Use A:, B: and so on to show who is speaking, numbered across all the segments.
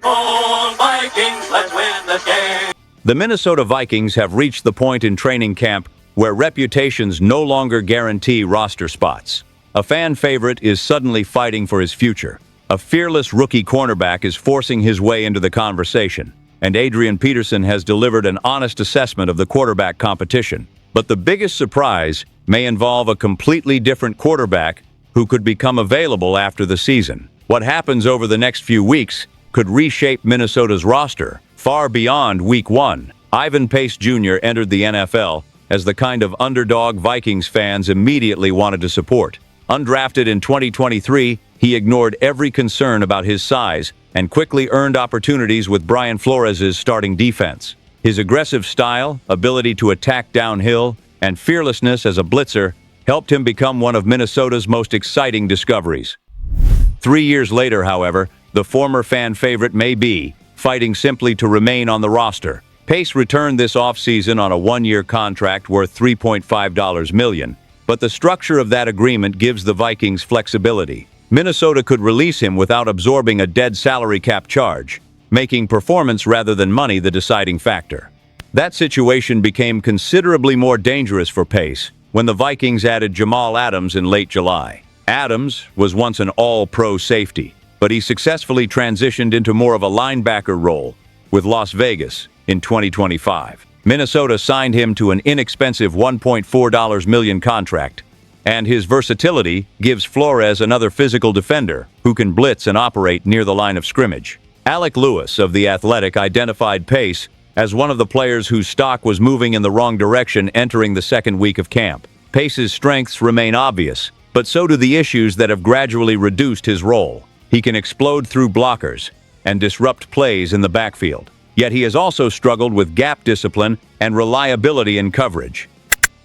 A: On Vikings, let's win this game.
B: The Minnesota Vikings have reached the point in training camp where reputations no longer guarantee roster spots. A fan favorite is suddenly fighting for his future. A fearless rookie cornerback is forcing his way into the conversation, and Adrian Peterson has delivered an honest assessment of the quarterback competition. But the biggest surprise may involve a completely different quarterback who could become available after the season. What happens over the next few weeks could reshape Minnesota's roster far beyond Week 1. Ivan Pace Jr. entered the NFL as the kind of underdog Vikings fans immediately wanted to support. Undrafted in 2023, he ignored every concern about his size and quickly earned opportunities with Brian Flores' starting defense. His aggressive style, ability to attack downhill, and fearlessness as a blitzer helped him become one of Minnesota's most exciting discoveries. 3 years later, however, the former fan favorite may be fighting simply to remain on the roster. Pace returned this offseason on a one-year contract worth $3.5 million, but the structure of that agreement gives the Vikings flexibility. Minnesota could release him without absorbing a dead salary cap charge, making performance rather than money the deciding factor. That situation became considerably more dangerous for Pace when the Vikings added Jamal in late July. Adams was once an all-pro safety, but he successfully transitioned into more of a linebacker role with Las Vegas in 2025. Minnesota signed him to an inexpensive $1.4 million contract, and his versatility gives Flores another physical defender who can blitz and operate near the line of scrimmage. Alec Lewis of The Athletic identified Pace as one of the players whose stock was moving in the wrong direction entering the second week of camp. Pace's strengths remain obvious, but so do the issues that have gradually reduced his role. He can explode through blockers and disrupt plays in the backfield. Yet he has also struggled with gap discipline and reliability in coverage.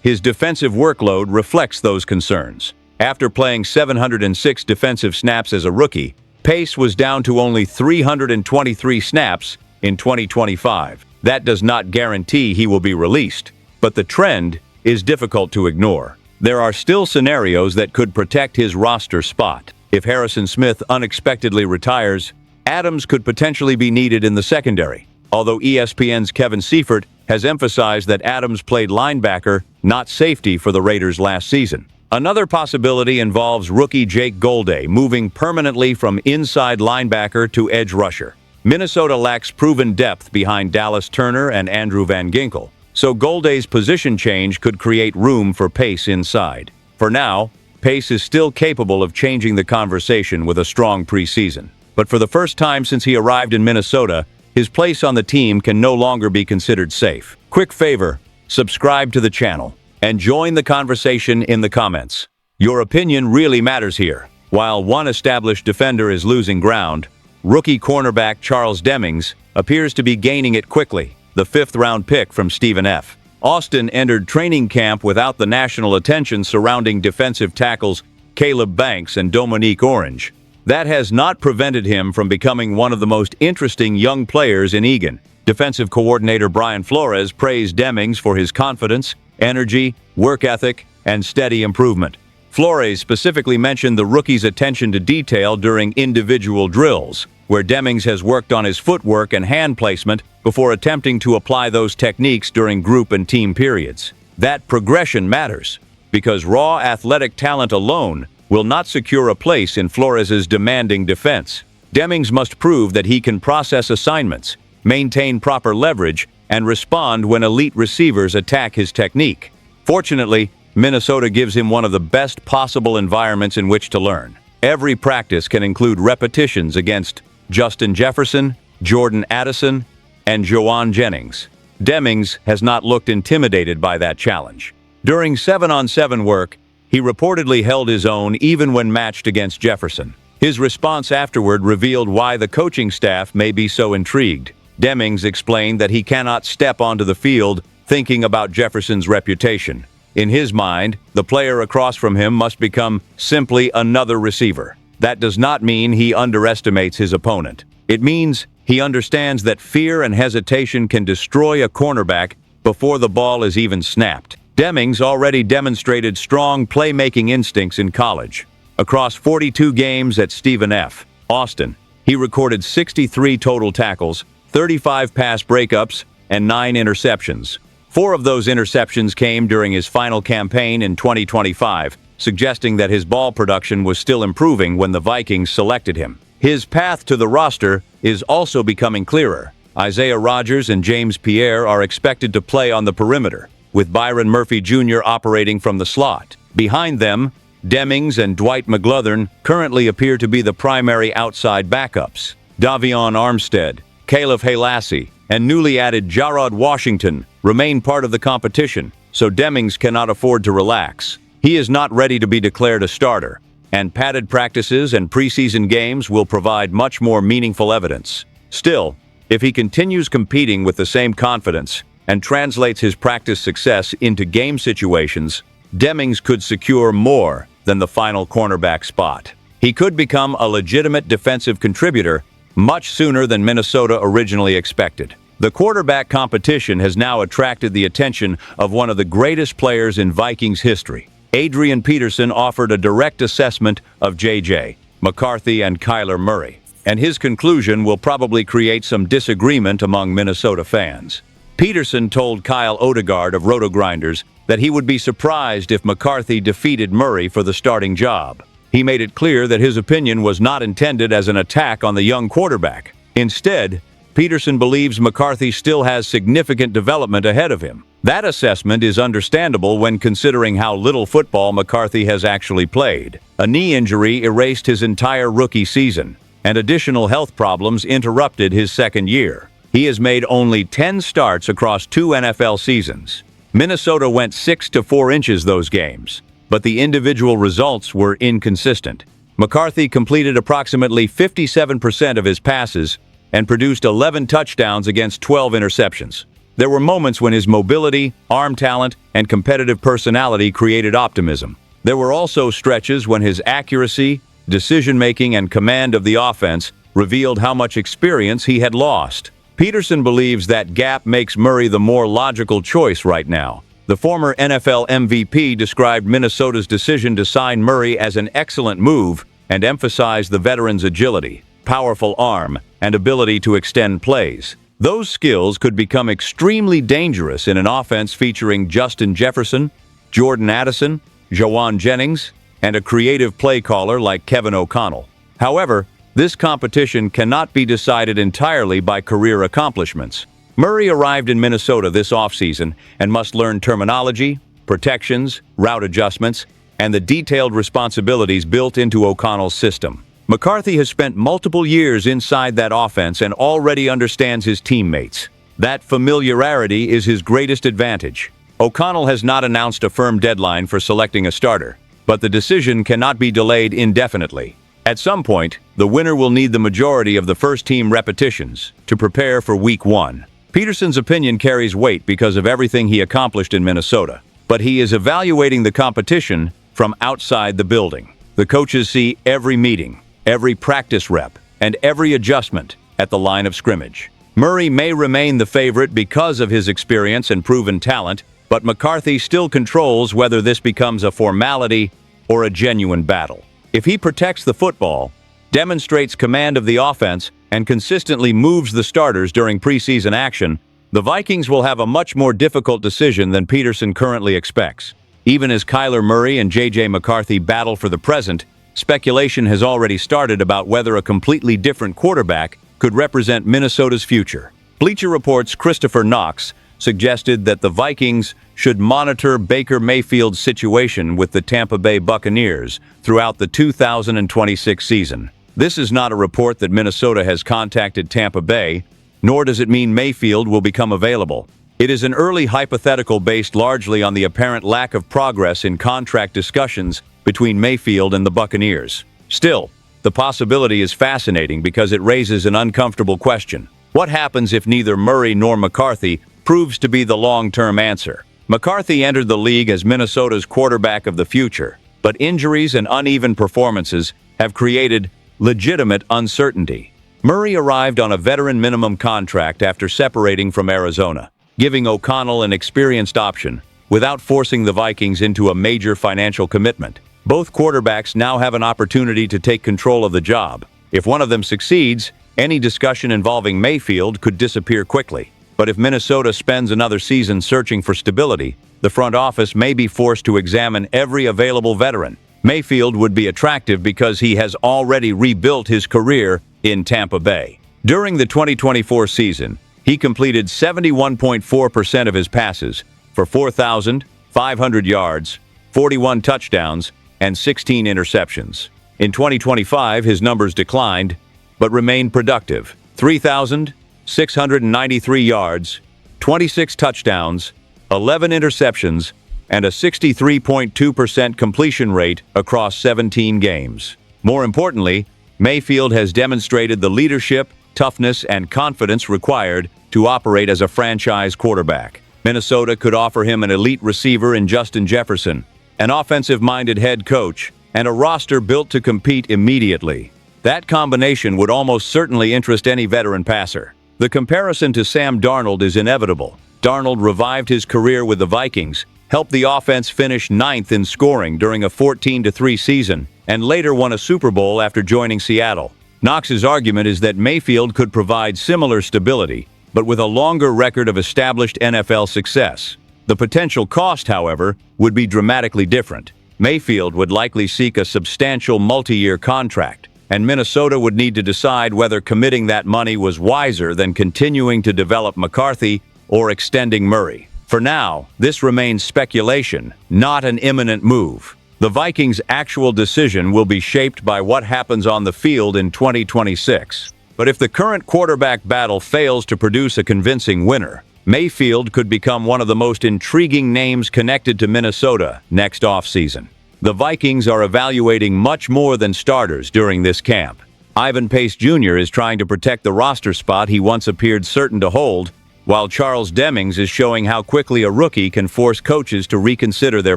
B: His defensive workload reflects those concerns. After playing 706 defensive snaps as a rookie, Pace was down to only 323 snaps in 2025. That does not guarantee he will be released, but the trend is difficult to ignore. There are still scenarios that could protect his roster spot. If Harrison Smith unexpectedly retires, Adams could potentially be needed in the secondary, although ESPN's Kevin Seifert has emphasized that Adams played linebacker, not safety, for the Raiders last season. Another possibility involves rookie Jake Golday moving permanently from inside linebacker to edge rusher. Minnesota lacks proven depth behind Dallas Turner and Andrew Van Ginkel, so Golday's position change could create room for Pace inside. For now, Pace is still capable of changing the conversation with a strong preseason. But for the first time since he arrived in Minnesota, his place on the team can no longer be considered safe. Quick favor, subscribe to the channel and join the conversation in the comments. Your opinion really matters here. While one established defender is losing ground, rookie cornerback Charles Demings appears to be gaining it quickly, the fifth-round pick from Stephen F. Austin entered training camp without the national attention surrounding defensive tackles Caleb Banks and Dominique Orange. That has not prevented him from becoming one of the most interesting young players in Eagan. Defensive coordinator Brian Flores praised Demings for his confidence, energy, work ethic, and steady improvement. Flores specifically mentioned the rookie's attention to detail during individual drills, where Demings has worked on his footwork and hand placement before attempting to apply those techniques during group and team periods. That progression matters, because raw athletic talent alone will not secure a place in Flores's demanding defense. Demings must prove that he can process assignments, maintain proper leverage, and respond when elite receivers attack his technique. Fortunately, Minnesota gives him one of the best possible environments in which to learn. Every practice can include repetitions against Justin Jefferson, Jordan Addison, and Joanne Jennings. Demings has not looked intimidated by that challenge. During 7-on-7 work, he reportedly held his own even when matched against Jefferson. His response afterward revealed why the coaching staff may be so intrigued. Demings explained that he cannot step onto the field thinking about Jefferson's reputation. In his mind, the player across from him must become simply another receiver. That does not mean he underestimates his opponent. It means he understands that fear and hesitation can destroy a cornerback before the ball is even snapped. Demings already demonstrated strong playmaking instincts in college. Across 42 games at Stephen F. Austin, He recorded 63 total tackles, 35 pass breakups, and 9 interceptions. 4 of those interceptions came during his final campaign in 2025, suggesting that his ball production was still improving when the Vikings selected him. His path to the roster is also becoming clearer. Isaiah Rodgers and James Pierre are expected to play on the perimeter, with Byron Murphy Jr. operating from the slot. Behind them, Demings and Dwight McGlothern currently appear to be the primary outside backups. Davion Armstead, Caleb Halassi, and newly added Jarrod Washington remain part of the competition, so Demings cannot afford to relax. He is not ready to be declared a starter, and padded practices and preseason games will provide much more meaningful evidence. Still, if he continues competing with the same confidence and translates his practice success into game situations, Demings could secure more than the final cornerback spot. He could become a legitimate defensive contributor much sooner than Minnesota originally expected. The quarterback competition has now attracted the attention of one of the greatest players in Vikings history. Adrian Peterson offered a direct assessment of J.J. McCarthy and Kyler Murray, and his conclusion will probably create some disagreement among Minnesota fans. Peterson told Kyle Odegaard of Roto-Grinders that he would be surprised if McCarthy defeated Murray for the starting job. He made it clear that his opinion was not intended as an attack on the young quarterback. Instead, Peterson believes McCarthy still has significant development ahead of him. That assessment is understandable when considering how little football McCarthy has actually played. A knee injury erased his entire rookie season, and additional health problems interrupted his second year. He has made only 10 starts across 2 NFL seasons. Minnesota went 6 to 4 inches those games, but the individual results were inconsistent. McCarthy completed approximately 57% of his passes and produced 11 touchdowns against 12 interceptions. There were moments when his mobility, arm talent, and competitive personality created optimism. There were also stretches when his accuracy, decision-making, and command of the offense revealed how much experience he had lost. Peterson believes that gap makes Murray the more logical choice right now. The former NFL MVP described Minnesota's decision to sign Murray as an excellent move and emphasized the veteran's agility, powerful arm, and ability to extend plays. Those skills could become extremely dangerous in an offense featuring Justin Jefferson, Jordan Addison, Jawan Jennings, and a creative play caller like Kevin O'Connell. However, this competition cannot be decided entirely by career accomplishments. Murray arrived in Minnesota this offseason and must learn terminology, protections, route adjustments, and the detailed responsibilities built into O'Connell's system. McCarthy has spent multiple years inside that offense and already understands his teammates. That familiarity is his greatest advantage. O'Connell has not announced a firm deadline for selecting a starter, but the decision cannot be delayed indefinitely. At some point, the winner will need the majority of the first-team repetitions to prepare for Week 1. Peterson's opinion carries weight because of everything he accomplished in Minnesota, but he is evaluating the competition from outside the building. The coaches see every meeting, every practice rep, and every adjustment at the line of scrimmage. Murray may remain the favorite because of his experience and proven talent, but McCarthy still controls whether this becomes a formality or a genuine battle. If he protects the football, demonstrates command of the offense, and consistently moves the starters during preseason action, the Vikings will have a much more difficult decision than Peterson currently expects. Even as Kyler Murray and J.J. McCarthy battle for the present, speculation has already started about whether a completely different quarterback could represent Minnesota's future. Bleacher Report's Christopher Knox suggested that the Vikings should monitor Baker Mayfield's situation with the Tampa Bay Buccaneers throughout the 2026 season. This is not a report that Minnesota has contacted Tampa Bay, nor does it mean Mayfield will become available. It is an early hypothetical based largely on the apparent lack of progress in contract discussions between Mayfield and the Buccaneers. Still, the possibility is fascinating because it raises an uncomfortable question. What happens if neither Murray nor McCarthy proves to be the long-term answer? McCarthy entered the league as Minnesota's quarterback of the future, but injuries and uneven performances have created legitimate uncertainty. Murray arrived on a veteran minimum contract after separating from Arizona, giving O'Connell an experienced option without forcing the Vikings into a major financial commitment. Both quarterbacks now have an opportunity to take control of the job, If one of them succeeds, any discussion involving Mayfield could disappear quickly. But if Minnesota spends another season searching for stability, the front office may be forced to examine every available veteran. Mayfield would be attractive because he has already rebuilt his career in Tampa Bay. During the 2024 season, he completed 71.4% of his passes for 4,500 yards, 41 touchdowns, and 16 interceptions. In 2025, his numbers declined, but remained productive. 3,693 yards, 26 touchdowns, 11 interceptions, and a 63.2% completion rate across 17 games. More importantly, Mayfield has demonstrated the leadership, toughness, and confidence required to operate as a franchise quarterback. Minnesota could offer him an elite receiver in Justin Jefferson, an offensive-minded head coach, and a roster built to compete immediately. That combination would almost certainly interest any veteran passer. The comparison to Sam Darnold is inevitable. Darnold revived his career with the Vikings, helped the offense finish 9th in scoring during a 14-3 season, and later won a Super Bowl after joining Seattle. Knox's argument is that Mayfield could provide similar stability, but with a longer record of established NFL success. The potential cost, however, would be dramatically different. Mayfield would likely seek a substantial multi-year contract, and Minnesota would need to decide whether committing that money was wiser than continuing to develop McCarthy or extending Murray. For now, this remains speculation, not an imminent move. The Vikings' actual decision will be shaped by what happens on the field in 2026. But if the current quarterback battle fails to produce a convincing winner, Mayfield could become one of the most intriguing names connected to Minnesota next offseason. The Vikings are evaluating much more than starters during this camp. Ivan Pace Jr. is trying to protect the roster spot he once appeared certain to hold, while Charles Demings is showing how quickly a rookie can force coaches to reconsider their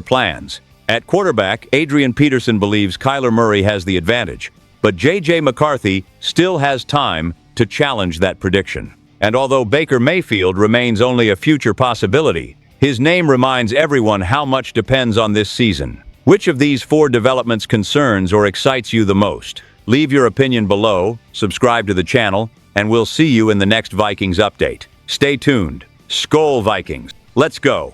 B: plans. At quarterback, Adrian Peterson believes Kyler Murray has the advantage, but J.J. McCarthy still has time to challenge that prediction. And although Baker Mayfield remains only a future possibility, his name reminds everyone how much depends on this season. Which of these 4 developments concerns or excites you the most? Leave your opinion below, subscribe to the channel, and we'll see you in the next Vikings update. Stay tuned. Skol Vikings. Let's go.